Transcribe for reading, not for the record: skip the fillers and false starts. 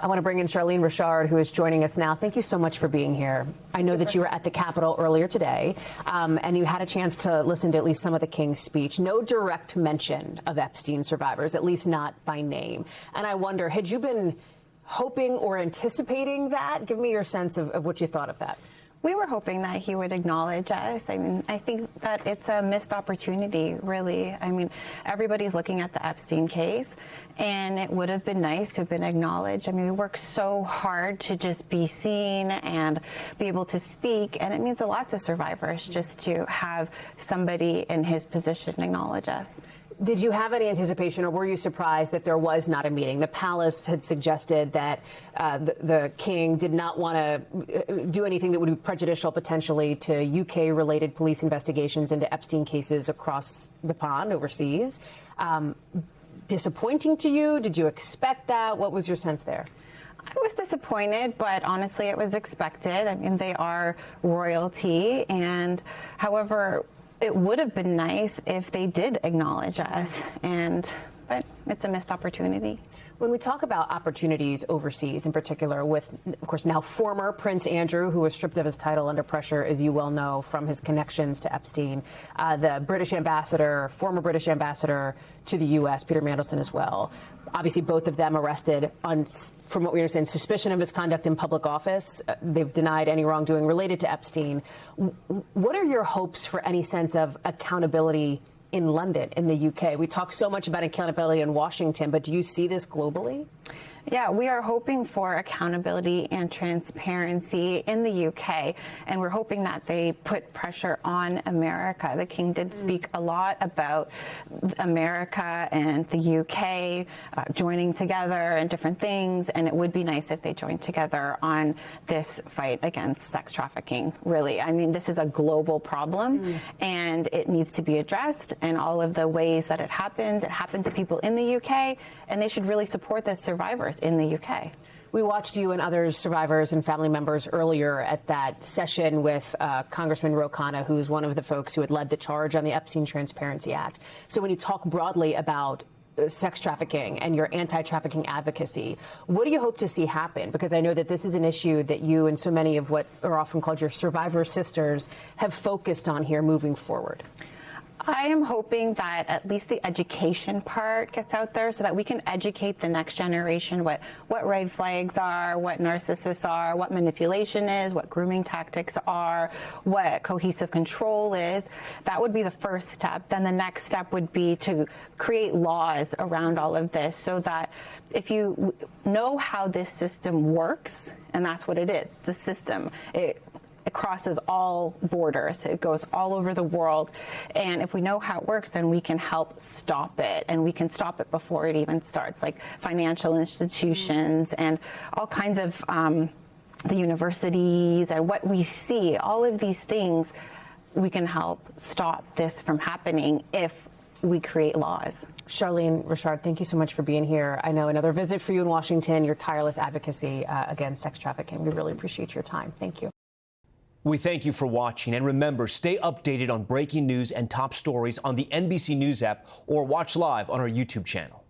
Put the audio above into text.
I want to bring in Sharlene Rochard, who is joining us now. Thank you so much for being here. I know that you were at the Capitol earlier today, and you had a chance to listen to at least some of the King's speech. No direct mention of Epstein survivors, at least not by name. And I wonder, had you been hoping or anticipating that? Give me your sense of what you thought of that. We were hoping that he would acknowledge us. I mean, I think that it's a missed opportunity, really. I mean, everybody's looking at the Epstein case, and it would have been nice to have been acknowledged. I mean, we work so hard to just be seen and be able to speak, and it means a lot to survivors just to have somebody in his position acknowledge us. Did you have any anticipation, or were you surprised that there was not a meeting? The palace had suggested that the king did not want to do anything that would be prejudicial potentially to UK-related police investigations into Epstein cases across the pond, overseas. Disappointing to you? Did you expect that? What was your sense there? I was disappointed, but honestly, it was expected. I mean, they are royalty, and however, it would have been nice if they did acknowledge us, but it's a missed opportunity. When we talk about opportunities overseas, in particular with, of course, now former Prince Andrew, who was stripped of his title under pressure, as you well know, from his connections to Epstein, the British ambassador, former British ambassador to the U.S., Peter Mandelson as well. Obviously, both of them arrested on, from what we understand, suspicion of misconduct in public office. They've denied any wrongdoing related to Epstein. What are your hopes for any sense of accountability in London, in the UK? We talk so much about accountability in Washington, but do you see this globally? Yeah, we are hoping for accountability and transparency in the UK, and we're hoping that they put pressure on America. The King did speak a lot about America and the UK joining together and different things, and it would be nice if they joined together on this fight against sex trafficking, really. I mean, this is a global problem, and it needs to be addressed, and all of the ways that it happens to people in the UK, and they should really support the survivors in the UK. We watched you and other survivors and family members earlier at that session with Congressman Ro Khanna, who is one of the folks who had led the charge on the Epstein Transparency Act. So when you talk broadly about sex trafficking and your anti-trafficking advocacy, what do you hope to see happen? Because I know that this is an issue that you and so many of what are often called your survivor sisters have focused on here moving forward. I am hoping that at least the education part gets out there so that we can educate the next generation what red flags are, what narcissists are, what manipulation is, what grooming tactics are, what cohesive control is. That would be the first step. Then the next step would be to create laws around all of this so that if you know how this system works, and that's what it is, it's a system. It crosses all borders. It goes all over the world. And if we know how it works, then we can help stop it. And we can stop it before it even starts, like financial institutions and all kinds of the universities and what we see, all of these things, we can help stop this from happening if we create laws. Sharlene Rochard, thank you so much for being here. I know another visit for you in Washington, your tireless advocacy against sex trafficking. We really appreciate your time. Thank you. We thank you for watching, and remember, stay updated on breaking news and top stories on the NBC News app or watch live on our YouTube channel.